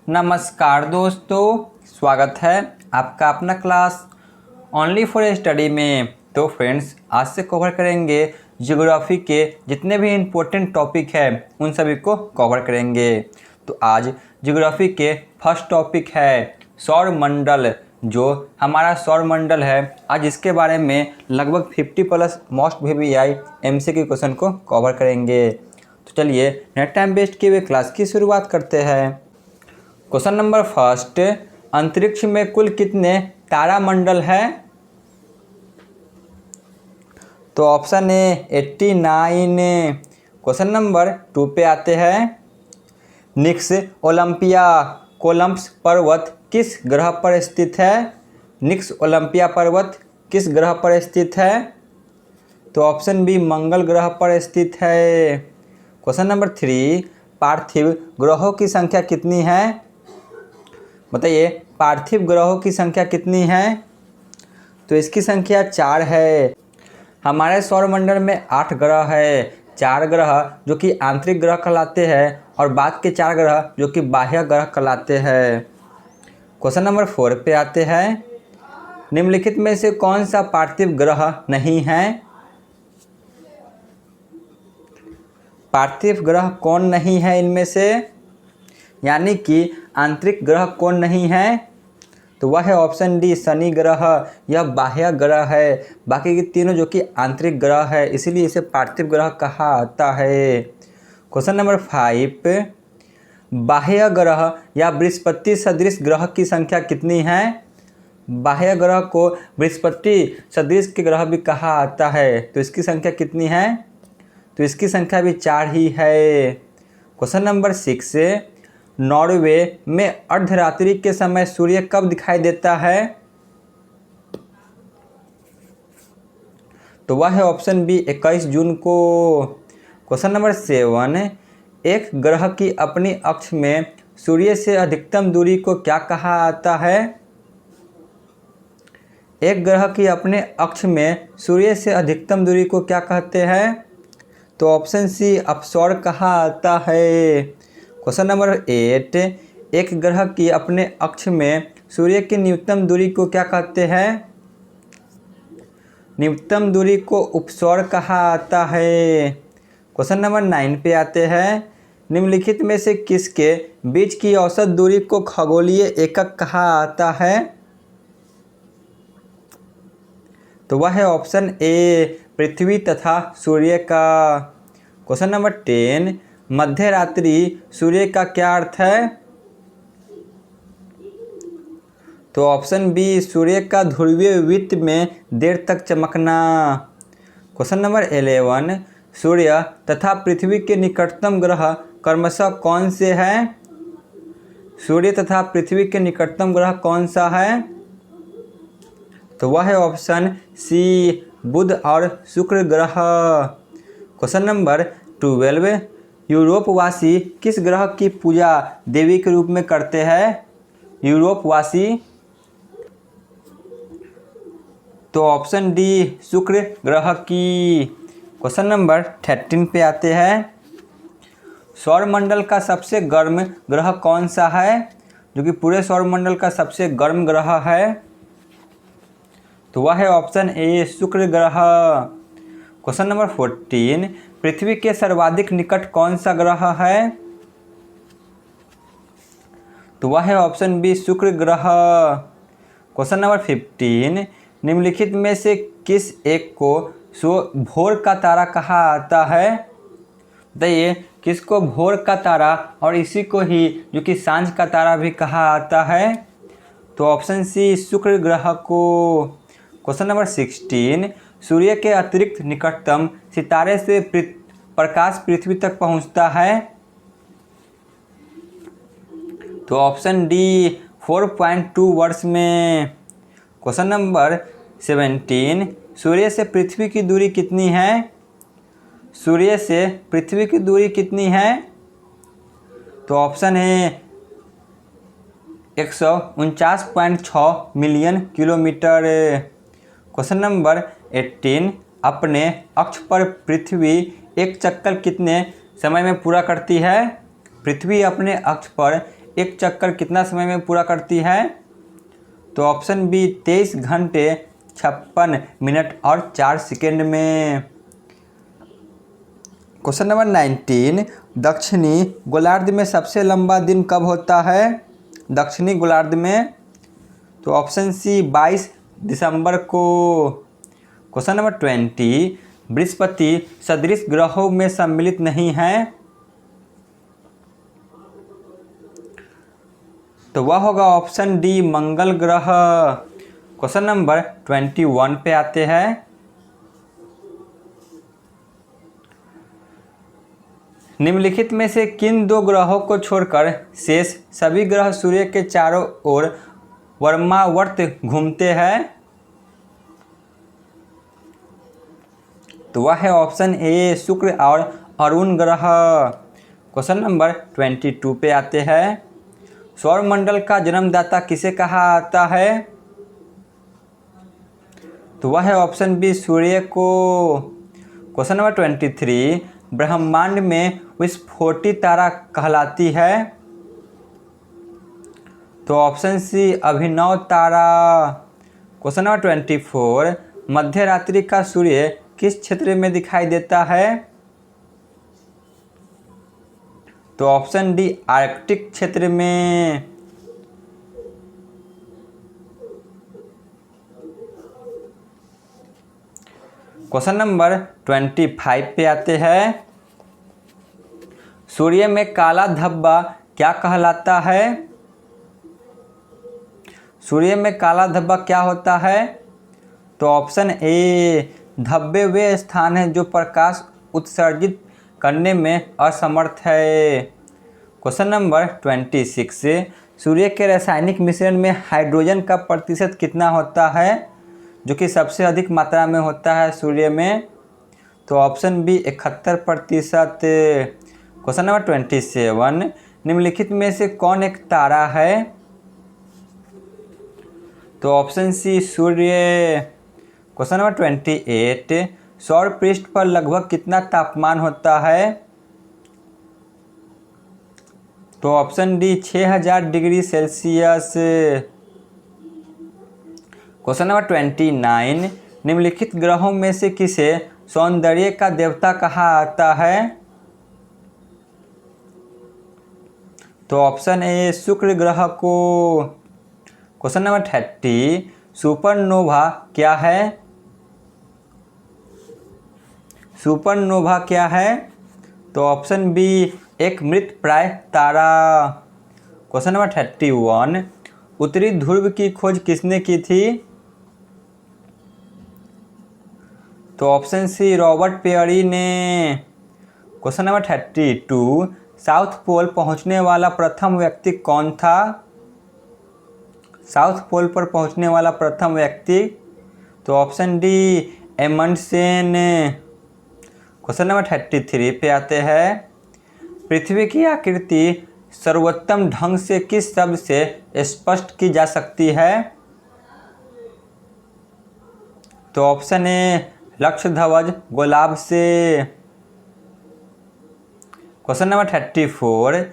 नमस्कार दोस्तों, स्वागत है आपका अपना क्लास ओनली फॉर स्टडी में। तो फ्रेंड्स, आज से कवर करेंगे ज्योग्राफी के जितने भी इम्पोर्टेंट टॉपिक है उन सभी को कवर करेंगे। तो आज ज्योग्राफी के फर्स्ट टॉपिक है सौरमंडल। जो हमारा सौरमंडल है, आज इसके बारे में लगभग 50+ मोस्ट VBI MCQ क्वेश्चन को कवर करेंगे। तो चलिए नेट टाइम वेस्ट किए हुए क्लास की शुरुआत करते हैं। क्वेश्चन नंबर फर्स्ट, अंतरिक्ष में कुल कितने तारामंडल है? तो ऑप्शन ए 89। क्वेश्चन नंबर 2 पे आते हैं। निक्स ओलंपिया कोलंबस पर्वत किस ग्रह पर स्थित है? निक्स ओलंपिया पर्वत किस ग्रह पर स्थित है? तो ऑप्शन बी मंगल ग्रह पर स्थित है। क्वेश्चन नंबर 3, पार्थिव ग्रहों की संख्या कितनी है? बताइए, पार्थिव ग्रहों की संख्या कितनी है? तो इसकी संख्या 4 है। हमारे सौरमंडल में 8 ग्रह है। 4 ग्रह जो कि आंतरिक ग्रह कहलाते हैं और बाद के 4 ग्रह जो कि बाह्य ग्रह कहलाते हैं। क्वेश्चन नंबर 4 पे आते हैं। निम्नलिखित में से कौन सा पार्थिव ग्रह नहीं है? पार्थिव ग्रह कौन नहीं है इनमें से, यानी कि आंतरिक ग्रह कौन नहीं है? तो वह है ऑप्शन डी शनि ग्रह। यह बाह्य ग्रह है। बाकी के तीनों जो कि आंतरिक ग्रह है, इसीलिए इसे पार्थिव ग्रह कहा आता है। क्वेश्चन नंबर 5, बाह्य ग्रह या बृहस्पति सदृश ग्रह की संख्या कितनी है? बाह्य ग्रह को बृहस्पति सदृश के ग्रह भी कहा आता है। तो इसकी संख्या कितनी है? तो इसकी संख्या भी 4 ही है। क्वेश्चन नंबर 6, नॉर्वे में अर्धरात्रि के समय सूर्य कब दिखाई देता है? तो वह है ऑप्शन बी 21 जून को। क्वेश्चन नंबर 7, एक ग्रह की अपनी अक्ष में सूर्य से अधिकतम दूरी को क्या कहा आता है? एक ग्रह की अपने अक्ष में सूर्य से अधिकतम दूरी को क्या कहते हैं? तो ऑप्शन सी अपसौर कहा आता है। क्वेश्चन नंबर 8, एक ग्रह की अपने अक्ष में सूर्य की न्यूनतम दूरी को क्या कहते हैं? न्यूनतम दूरी को उपसौर कहा आता है। क्वेश्चन नंबर 9 पे आते हैं। निम्नलिखित में से किसके बीच की औसत दूरी को खगोलीय एकक कहा आता है? तो वह है ऑप्शन ए पृथ्वी तथा सूर्य का। क्वेश्चन नंबर 10, मध्य रात्रि सूर्य का क्या अर्थ है? तो ऑप्शन बी सूर्य का ध्रुवीय वृत्त में देर तक चमकना। क्वेश्चन नंबर 11, सूर्य तथा पृथ्वी के निकटतम ग्रह क्रमशः कौन से हैं? सूर्य तथा पृथ्वी के निकटतम ग्रह कौन सा है? तो वह है ऑप्शन सी बुध और शुक्र ग्रह। क्वेश्चन नंबर 12, यूरोपवासी किस ग्रह की पूजा देवी के रूप में करते हैं? यूरोपवासी, तो ऑप्शन डी शुक्र ग्रह की। क्वेश्चन नंबर 13 पे आते हैं। सौरमंडल का सबसे गर्म ग्रह कौन सा है? जो कि पूरे सौरमंडल का सबसे गर्म ग्रह है। तो वह है ऑप्शन ए शुक्र ग्रह। क्वेश्चन नंबर 14, पृथ्वी के सर्वाधिक निकट कौन सा ग्रह है? तो वह है ऑप्शन बी शुक्र ग्रह। क्वेश्चन नंबर 15, निम्नलिखित में से किस एक को भोर का तारा कहा आता है? बताइए, किसको भोर का तारा और इसी को ही जो कि सांझ का तारा भी कहा आता है? तो ऑप्शन सी शुक्र ग्रह को। क्वेश्चन नंबर 16, सूर्य के अतिरिक्त निकटतम सितारे से प्रकाश पृथ्वी तक पहुंचता है? तो ऑप्शन डी 4.2 वर्ष में। क्वेश्चन नंबर 17, सूर्य से पृथ्वी की दूरी कितनी है? सूर्य से पृथ्वी की दूरी कितनी है? तो ऑप्शन है 149.6 मिलियन किलोमीटर। क्वेश्चन नंबर 18, अपने अक्ष पर पृथ्वी एक चक्कर कितने समय में पूरा करती है? पृथ्वी अपने अक्ष पर एक चक्कर कितना समय में पूरा करती है? तो ऑप्शन बी 23 घंटे 56 मिनट और 4 सेकेंड में। क्वेश्चन नंबर 19, दक्षिणी गोलार्ध में सबसे लंबा दिन कब होता है? दक्षिणी गोलार्ध में, तो ऑप्शन सी 22 दिसंबर को। क्वेश्चन नंबर 20, बृहस्पति सदृश ग्रहों में सम्मिलित नहीं है, तो वह होगा ऑप्शन डी मंगल ग्रह। क्वेश्चन नंबर 21 पे आते हैं। निम्नलिखित में से किन दो ग्रहों को छोड़कर शेष सभी ग्रह सूर्य के चारों ओर वर्मावर्त घूमते हैं? तो वह है ऑप्शन ए शुक्र और अरुण ग्रह। क्वेश्चन नंबर 22 पे आते हैं। सौरमंडल का जन्मदाता किसे कहा जाता है? तो वह है ऑप्शन बी सूर्य को। क्वेश्चन नंबर 23, ब्रह्मांड में विस्फोटी तारा कहलाती है? तो ऑप्शन सी अभिनव तारा। क्वेश्चन नंबर 24, मध्य रात्रि का सूर्य किस क्षेत्र में दिखाई देता है? तो ऑप्शन डी आर्कटिक क्षेत्र में। क्वेश्चन नंबर 25 पे आते हैं। सूर्य में काला धब्बा क्या कहलाता है? सूर्य में काला धब्बा क्या होता है? तो ऑप्शन ए धब्बे वे स्थान हैं जो प्रकाश उत्सर्जित करने में असमर्थ है। क्वेश्चन नंबर 26, सूर्य के रासायनिक मिश्रण में हाइड्रोजन का प्रतिशत कितना होता है, जो कि सबसे अधिक मात्रा में होता है सूर्य में? तो ऑप्शन बी 71%। क्वेश्चन नंबर 27, निम्नलिखित में से कौन एक तारा है? तो ऑप्शन सी सूर्य। क्वेश्चन नंबर 28, सौर पृष्ठ पर लगभग कितना तापमान होता है? तो option D 6000 degree Celsius. Question number 29, निम्नलिखित ग्रहों में से किसे सौंदर्य का देवता कहा जाता है? तो ऑप्शन ए शुक्र ग्रह को। क्वेश्चन नंबर 30, सुपरनोवा क्या है? सुपरनोवा क्या है? तो ऑप्शन बी एक मृत प्राय तारा। क्वेश्चन नंबर 31, उत्तरी ध्रुव की खोज किसने की थी? तो ऑप्शन सी रॉबर्ट पेयरी ने। क्वेश्चन नंबर 32, साउथ पोल पहुंचने वाला प्रथम व्यक्ति कौन था? साउथ पोल पर पहुंचने वाला प्रथम व्यक्ति, तो ऑप्शन डी एमंडसेन। क्वेश्चन नंबर 33 पे आते हैं। पृथ्वी की आकृति सर्वोत्तम ढंग से किस शब्द से स्पष्ट की जा सकती है? तो ऑप्शन ए लक्षध्वज गोलाब से। क्वेश्चन नंबर 34,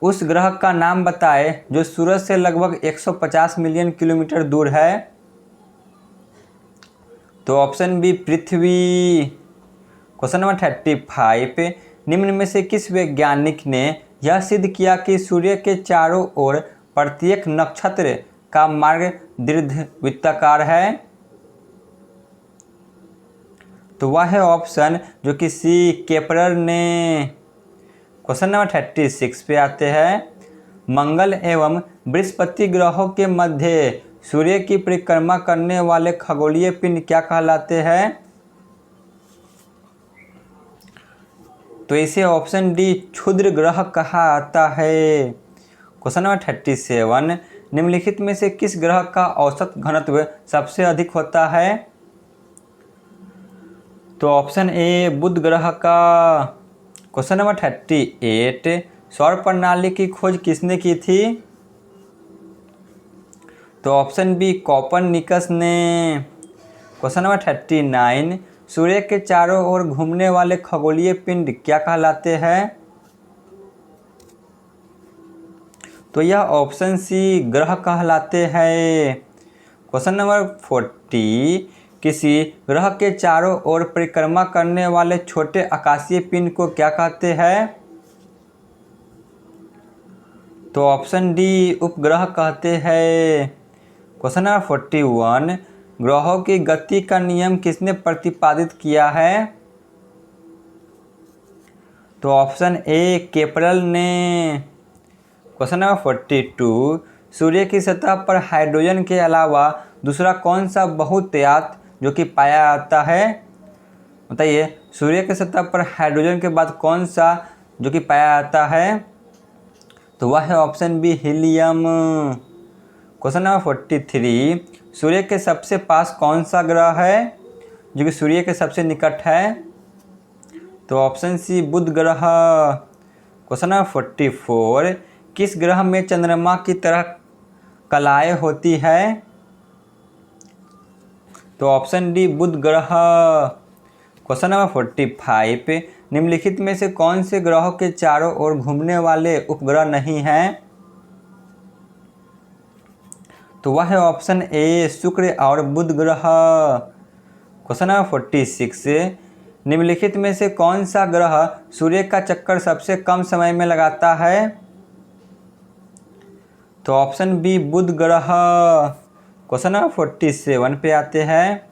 उस ग्रह का नाम बताएं जो सूरज से लगभग 150 मिलियन किलोमीटर दूर है? तो ऑप्शन बी पृथ्वी। क्वेश्चन नंबर 35, निम्न में से किस वैज्ञानिक ने यह सिद्ध किया कि सूर्य के चारों ओर प्रत्येक नक्षत्र का मार्ग दीर्घवृत्ताकार है? तो वह है ऑप्शन जो कि सी केपलर ने। क्वेश्चन नंबर 36 पे आते हैं। मंगल एवं बृहस्पति ग्रहों के मध्य सूर्य की परिक्रमा करने वाले खगोलीय पिंड क्या कहलाते हैं? तो इसे ऑप्शन डी क्षुद्र ग्रह कहा जाता है। क्वेश्चन नंबर 37, निम्नलिखित में से किस ग्रह का औसत घनत्व सबसे अधिक होता है? तो ऑप्शन ए बुध ग्रह का। क्वेश्चन नंबर 38, सौर प्रणाली की खोज किसने की थी? तो ऑप्शन बी कोपरनिकस ने। क्वेश्चन नंबर 39, सूर्य के चारों ओर घूमने वाले खगोलीय पिंड क्या कहलाते हैं? तो यह ऑप्शन सी ग्रह कहलाते हैं। क्वेश्चन नंबर 40, किसी ग्रह के चारों ओर परिक्रमा करने वाले छोटे आकाशीय पिंड को क्या कहते हैं? तो ऑप्शन डी उपग्रह कहते हैं। क्वेश्चन नंबर 41, ग्रहों की गति का नियम किसने प्रतिपादित किया है? तो ऑप्शन ए केपलर ने। क्वेश्चन नंबर 42, सूर्य की सतह पर हाइड्रोजन के अलावा दूसरा कौन सा बहुतायत जो कि पाया जाता है? बताइए, सूर्य की सतह पर हाइड्रोजन के बाद कौन सा जो कि पाया जाता है? तो वह है option B helium. Question number 43, सूर्य के सबसे पास कौन सा ग्रह है जो कि सूर्य के सबसे निकट है? तो ऑप्शन सी बुध ग्रह। क्वेश्चन नंबर 44, किस ग्रह में चंद्रमा की तरह कलाएं होती है? तो ऑप्शन डी बुध ग्रह। क्वेश्चन नंबर 45, निम्नलिखित में से कौन से ग्रहों के चारों ओर घूमने वाले उपग्रह नहीं हैं? तो वह है ऑप्शन ए शुक्र और बुध ग्रह। क्वेश्चन नंबर 46, निम्नलिखित में से कौन सा ग्रह सूर्य का चक्कर सबसे कम समय में लगाता है? तो ऑप्शन बी बुध ग्रह। क्वेश्चन नंबर 47 पे आते हैं,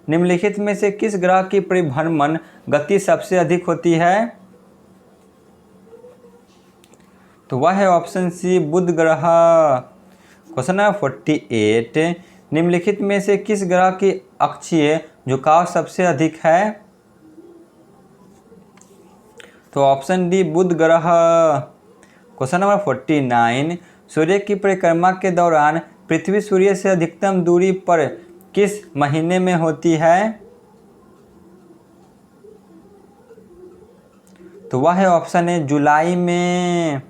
निम्नलिखित में से किस ग्रह की परिभ्रमण गति सबसे अधिक होती है? तो वह है ऑप्शन सी बुध ग्रह। क्वेश्चन नंबर 48, निम्नलिखित में से किस ग्रह की अक्षीय झुकाव सबसे अधिक है? तो ऑप्शन डी बुध ग्रह। क्वेश्चन नंबर 49, सूर्य की परिक्रमा के दौरान पृथ्वी सूर्य से अधिकतम दूरी पर किस महीने में होती है? तो वह है ऑप्शन है जुलाई में।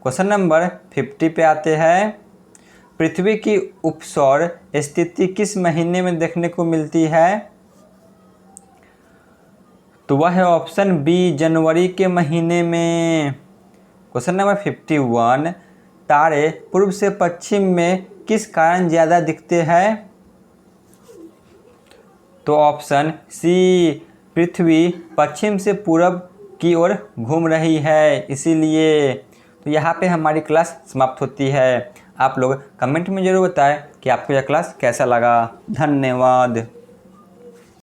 क्वेश्चन नंबर 50 पे आते हैं, पृथ्वी की उपसौर स्थिति किस महीने में देखने को मिलती है? तो वह है ऑप्शन बी जनवरी के महीने में। क्वेश्चन नंबर 51, तारे पूर्व से पश्चिम में किस कारण ज़्यादा दिखते हैं? तो ऑप्शन सी पृथ्वी पश्चिम से पूरब की ओर घूम रही है इसीलिए। तो यहाँ पे हमारी क्लास समाप्त होती है। आप लोग कमेंट में ज़रूर बताएं कि आपको यह क्लास कैसा लगा। धन्यवाद।